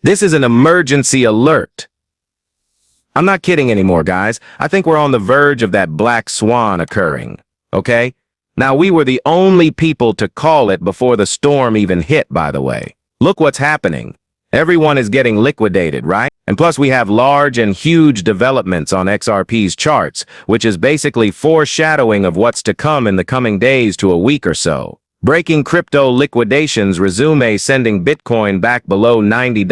This is an emergency alert. I'm not kidding anymore, guys. I think we're on the verge of that black swan occurring, okay? Now, we were the only people to call it before the storm even hit, by the way. Look what's happening. Everyone is getting liquidated, right? And plus, we have large and huge developments on XRP's charts, which is basically foreshadowing of what's to come in the coming days to a week or so. Breaking crypto liquidations resume, sending Bitcoin back below $90,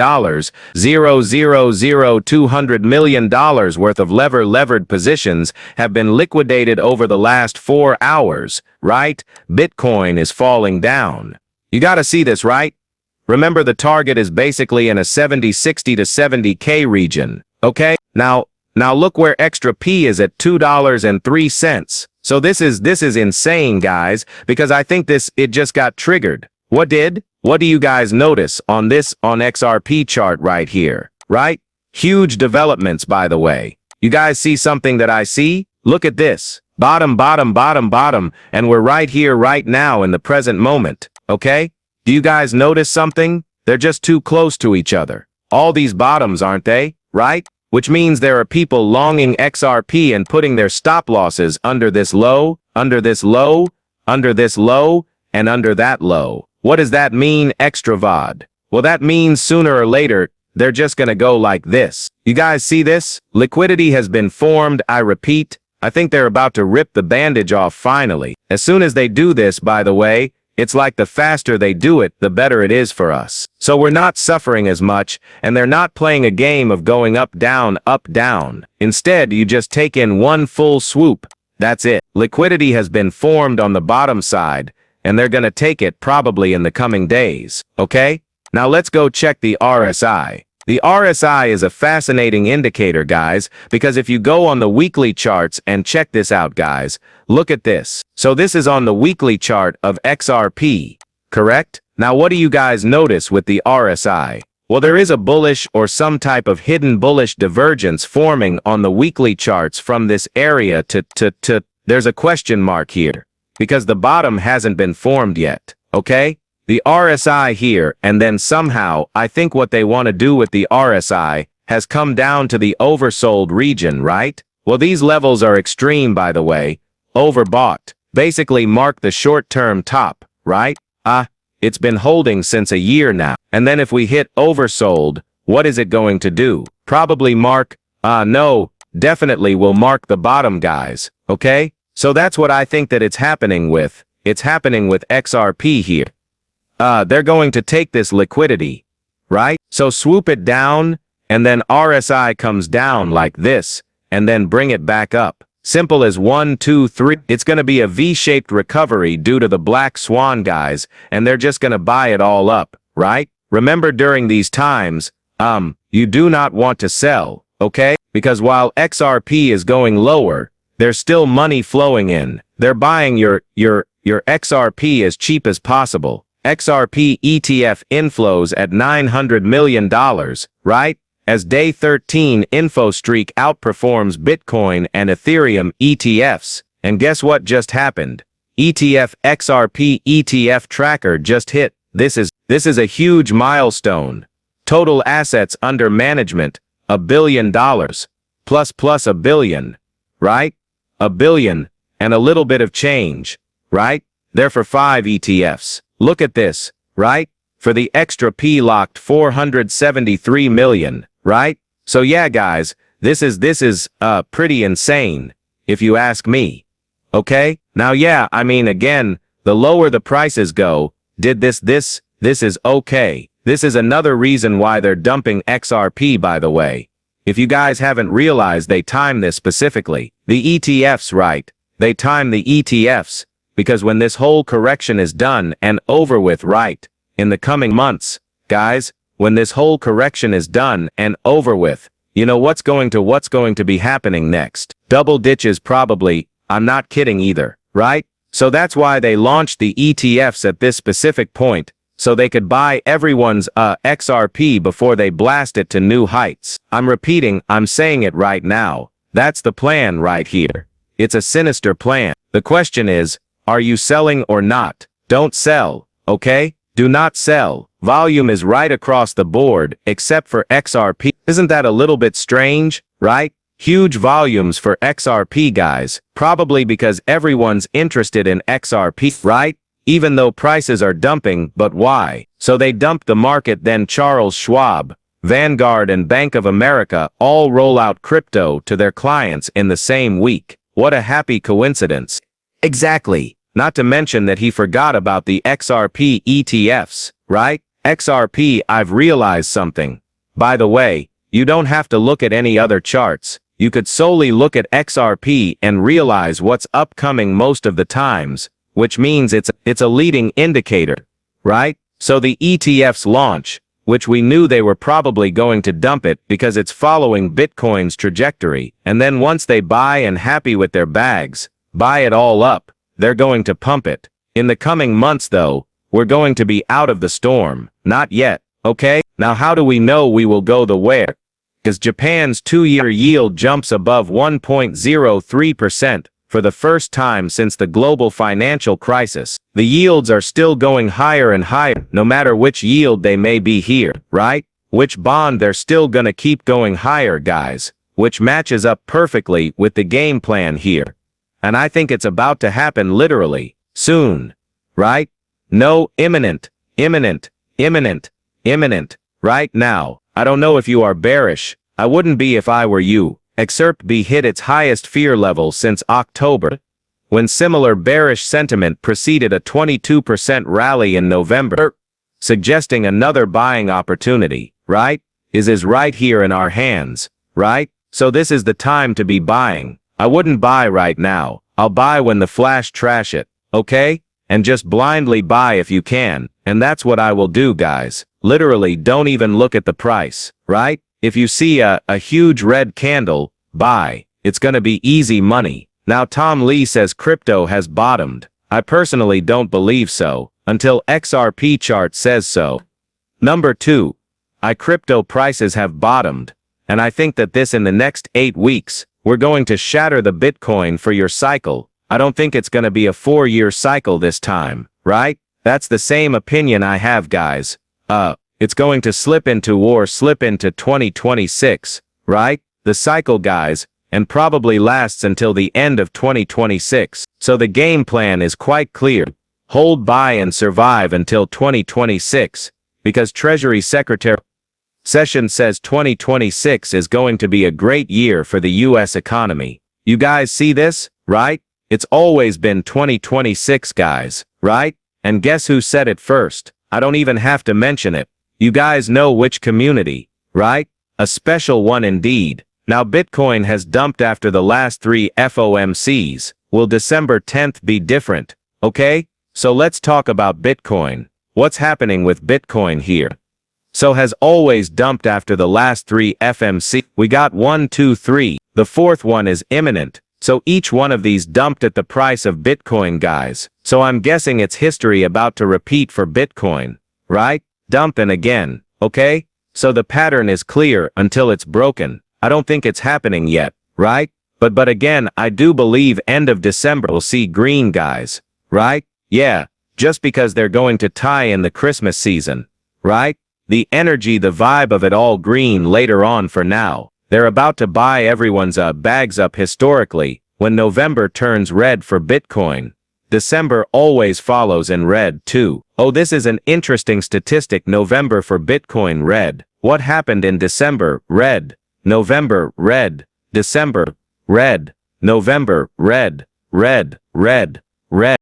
$200 million worth of levered positions have been liquidated over the last 4 hours, right? Bitcoin is falling down. You gotta see this, right? Remember, the target is basically in a 60 to 70K region, okay? Now look where XRP is at $2.03. So this is insane, guys, because I think it just got triggered. What do you guys notice on XRP chart right here, right? Huge developments, by the way. You guys see something that I see? Look at this. Bottom, and we're right here, right now in the present moment, okay? Do you guys notice something? They're just too close to each other. All these bottoms, aren't they? Right? Which means there are people longing XRP and putting their stop losses under this low, under this low, under this low, and under that low. What does that mean, extra VOD? Well, that means sooner or later, they're just gonna go like this. You guys see this? Liquidity has been formed, I repeat. I think they're about to rip the bandage off finally. As soon as they do this, by the way, it's like the faster they do it, the better it is for us. So we're not suffering as much, and they're not playing a game of going up, down, up, down. Instead, you just take in one full swoop. That's it. Liquidity has been formed on the bottom side, and they're gonna take it probably in the coming days, okay? Now let's go check the RSI. The RSI is a fascinating indicator, guys, because if you go on the weekly charts and check this out, guys, look at this. So this is on the weekly chart of XRP, correct? Now what do you guys notice with the RSI? Well, there is a bullish or some type of hidden bullish divergence forming on the weekly charts from this area to there's a question mark here, because the bottom hasn't been formed yet, okay? The RSI here, and then somehow, I think what they want to do with the RSI has come down to the oversold region, right? Well, these levels are extreme, by the way. Overbought. Basically mark the short-term top, right? It's been holding since a year now. And then if we hit oversold, what is it going to do? Probably mark, no, definitely will mark the bottom, guys, okay? So that's what I think that it's happening with. It's happening with XRP here. They're going to take this liquidity, right? So swoop it down, and then RSI comes down like this, and then bring it back up. Simple as 1, 2, 3. It's going to be a V-shaped recovery due to the black swan, guys, and they're just going to buy it all up, right? Remember, during these times, you do not want to sell, okay? Because while XRP is going lower, there's still money flowing in. They're buying your XRP as cheap as possible. XRP ETF inflows at $900 million, right? As day 13 info streak outperforms Bitcoin and Ethereum ETFs. And guess what just happened? XRP ETF tracker just hit. This is a huge milestone. Total assets under management, $1 billion. Plus a billion, right? A billion and a little bit of change, right? They're for 5 ETFs. Look at this, right? For the XRP locked 473 million, right? So yeah, guys, this is pretty insane, if you ask me. Okay? Now yeah, I mean, again, the lower the prices go, this is okay. This is another reason why they're dumping XRP, by the way. If you guys haven't realized, they time this specifically. The ETFs, right? They time the ETFs. Because when this whole correction is done and over with, right, in the coming months, guys, when this whole correction is done and over with, you know what's going to be happening next? Double ditches probably. I'm not kidding either, right? So that's why they launched the ETFs at this specific point, so they could buy everyone's XRP before they blast it to new heights. I'm repeating, I'm saying it right now. That's the plan right here. It's a sinister plan. The question is, are you selling or not? Don't sell, okay? Do not sell. volume is right across the board, except for XRP. Isn't that a little bit strange, right? Huge volumes for XRP guys, probably because everyone's interested in XRP, right? Even though prices are dumping, but why? So they dump the market, then Charles Schwab, Vanguard and Bank of America all roll out crypto to their clients in the same week. What a happy coincidence. Exactly. Not to mention that he forgot about the XRP ETFs, right? XRP, I've realized something. By the way, you don't have to look at any other charts. You could solely look at XRP and realize what's upcoming most of the times, which means it's a leading indicator, right? So the ETFs launch, which we knew they were probably going to dump it because it's following Bitcoin's trajectory, and then once they buy and happy with their bags, buy it all up, they're going to pump it. In the coming months though, we're going to be out of the storm. Not yet, okay? Now how do we know we will go the where? Because Japan's 2-year yield jumps above 1.03% for the first time since the global financial crisis. The yields are still going higher and higher, no matter which yield they may be here, right? Which bond they're still gonna keep going higher, guys, which matches up perfectly with the game plan here. And I think it's about to happen literally, soon, right? No, imminent, right now. I don't know if you are bearish. I wouldn't be if I were you. XRP hit its highest fear level since October, when similar bearish sentiment preceded a 22% rally in November, suggesting another buying opportunity, right? Is right here in our hands, right? So this is the time to be buying. I wouldn't buy right now. I'll buy when the flash trash it, okay? And just blindly buy if you can, and that's what I will do, guys. Literally, don't even look at the price, right? If you see a huge red candle, buy. It's gonna be easy money. Now Tom Lee says crypto has bottomed. I personally don't believe so, until XRP chart says so. Number 2. Crypto prices have bottomed, and I think that this in the next 8 weeks, we're going to shatter the Bitcoin for your cycle. I don't think it's gonna be a 4-year cycle this time, right? That's the same opinion I have, guys. It's going to slip into 2026, right? The cycle, guys, and probably lasts until the end of 2026. So the game plan is quite clear. Hold, buy, and survive until 2026, because Treasury Secretary Sessions says 2026 is going to be a great year for the US economy. You guys see this, right? It's always been 2026, guys, right? And guess who said it first? I don't even have to mention it. You guys know which community, right? A special one indeed. Now Bitcoin has dumped after the last 3 FOMCs. Will December 10th be different? Okay? So let's talk about Bitcoin. What's happening with Bitcoin here? So has always dumped after the last 3 FMC. We got 1, 2, 3. The 4th one is imminent. So each one of these dumped at the price of Bitcoin, guys. So I'm guessing it's history about to repeat for Bitcoin, right? Dump and again, okay? So the pattern is clear until it's broken. I don't think it's happening yet, right? But again, I do believe end of December we'll see green, guys, right? Yeah, just because they're going to tie in the Christmas season, right? The energy, the vibe of it all green later on. For now, they're about to buy everyone's bags up historically when November turns red for Bitcoin. December always follows in red too. Oh, this is an interesting statistic. November for Bitcoin red. What happened in December? Red. November red. December red. November red. Red.